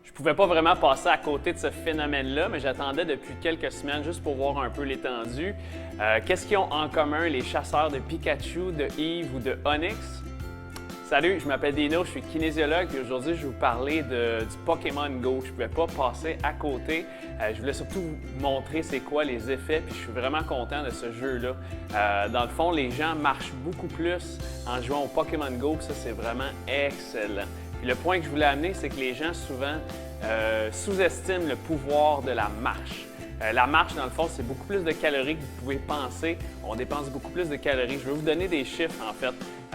Je pouvais pas vraiment passer à côté de ce phénomène-là, mais j'attendais depuis quelques semaines juste pour voir un peu l'étendue. Qu'est-ce qu'ils ont en commun les chasseurs de Pikachu, de Eve ou de Onix? Salut, je m'appelle Dino, je suis kinésiologue et aujourd'hui je vais vous parler du Pokémon Go. Je ne pouvais pas passer à côté. Je voulais surtout vous montrer c'est quoi les effets, puis je suis vraiment content de ce jeu-là. Dans le fond, les gens marchent beaucoup plus en jouant au Pokémon Go, puis ça c'est vraiment excellent. Puis le point que je voulais amener, c'est que les gens souvent sous-estiment le pouvoir de la marche. La marche, dans le fond, c'est beaucoup plus de calories que vous pouvez penser. On dépense beaucoup plus de calories. Je vais vous donner des chiffres, en fait.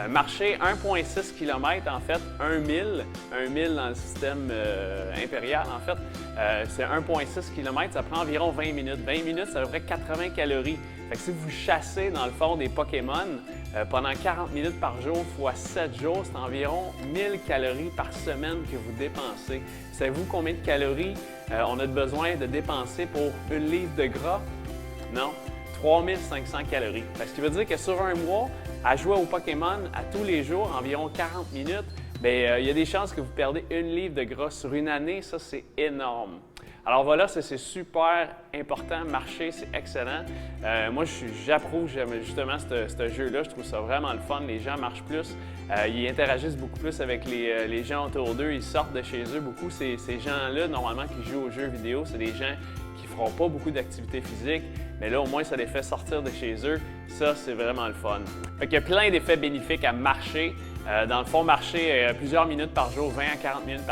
Marcher 1,6 km, en fait, 1 000 dans le système impérial, en fait, c'est 1,6 km, ça prend environ 20 minutes. 20 minutes, ça devrait 80 calories. Fait que si vous chassez, dans le fond, des Pokémon pendant 40 minutes par jour fois 7 jours, c'est environ 1000 calories par semaine que vous dépensez. Savez-vous combien de calories on a besoin de dépenser pour une livre de gras? Non, 3500 calories. Ce qui veut dire que sur un mois, à jouer au Pokémon à tous les jours, environ 40 minutes, bien, il y a des chances que vous perdez une livre de gras sur une année. Ça, c'est énorme. Alors voilà, c'est super important. Marcher, c'est excellent. Moi, j'approuve justement ce jeu-là. Je trouve ça vraiment le fun. Les gens marchent plus. Ils interagissent beaucoup plus avec les gens autour d'eux. Ils sortent de chez eux beaucoup. Ces gens-là, normalement, qui jouent aux jeux vidéo, c'est des gens qui ne feront pas beaucoup d'activité physique. Mais là, au moins, ça les fait sortir de chez eux. Ça, c'est vraiment le fun. Fait qu'il y a plein d'effets bénéfiques à marcher. Dans le fond, marcher plusieurs minutes par jour, 20 à 40 minutes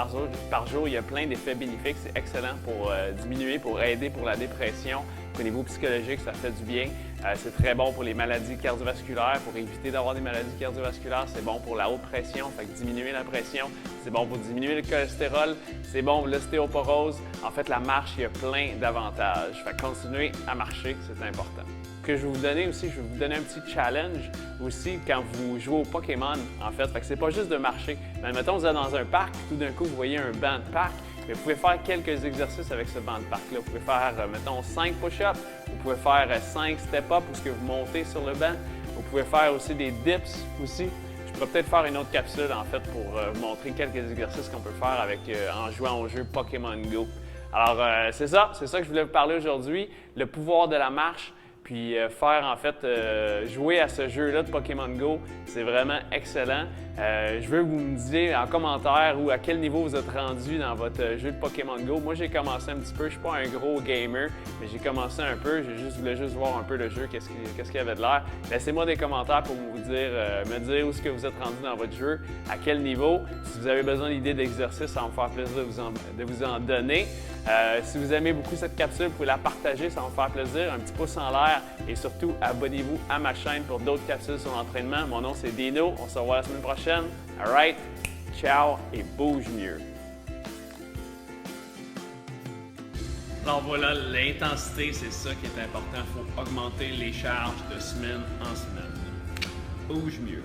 par jour, il y a plein d'effets bénéfiques. C'est excellent pour diminuer, pour aider pour la dépression. Au niveau psychologique, ça fait du bien. C'est très bon pour les maladies cardiovasculaires, pour éviter d'avoir des maladies cardiovasculaires. C'est bon pour la haute pression, fait que diminuer la pression. C'est bon pour diminuer le cholestérol. C'est bon pour l'ostéoporose. En fait, la marche, il y a plein d'avantages. Fait que continuer à marcher, c'est important. Que je vais vous donner aussi, je vais vous donner un petit challenge aussi quand vous jouez au Pokémon, en fait. Fait que c'est pas juste de marcher. Mais mettons, vous êtes dans un parc, tout d'un coup, vous voyez un banc de parc. Mais vous pouvez faire quelques exercices avec ce banc de parc-là. Vous pouvez faire, mettons, 5 push-ups. Vous pouvez faire 5 step-up où vous montez sur le banc. Vous pouvez faire aussi des dips aussi. Je pourrais peut-être faire une autre capsule, en fait, pour vous montrer quelques exercices qu'on peut faire en jouant au jeu Pokémon Go. Alors, c'est ça que je voulais vous parler aujourd'hui. Le pouvoir de la marche. Puis faire, en fait, jouer à ce jeu-là de Pokémon Go, c'est vraiment excellent. Je veux que vous me disiez en commentaire ou à quel niveau vous êtes rendu dans votre jeu de Pokémon Go. Moi, j'ai commencé un petit peu. Je ne suis pas un gros gamer, mais j'ai commencé un peu. Je voulais juste voir un peu le jeu, qu'est-ce qu'il y avait de l'air. Laissez-moi des commentaires pour me dire où est-ce que vous êtes rendu dans votre jeu, à quel niveau. Si vous avez besoin d'idées d'exercices, ça va me faire plaisir de vous en donner. Si vous aimez beaucoup cette capsule, vous pouvez la partager, ça va me faire plaisir. Un petit pouce en l'air et surtout, abonnez-vous à ma chaîne pour d'autres capsules sur l'entraînement. Mon nom, c'est Dino. On se revoit la semaine prochaine. All right, ciao et bouge mieux. Alors voilà, l'intensité, c'est ça qui est important. Il faut augmenter les charges de semaine en semaine. Bouge mieux.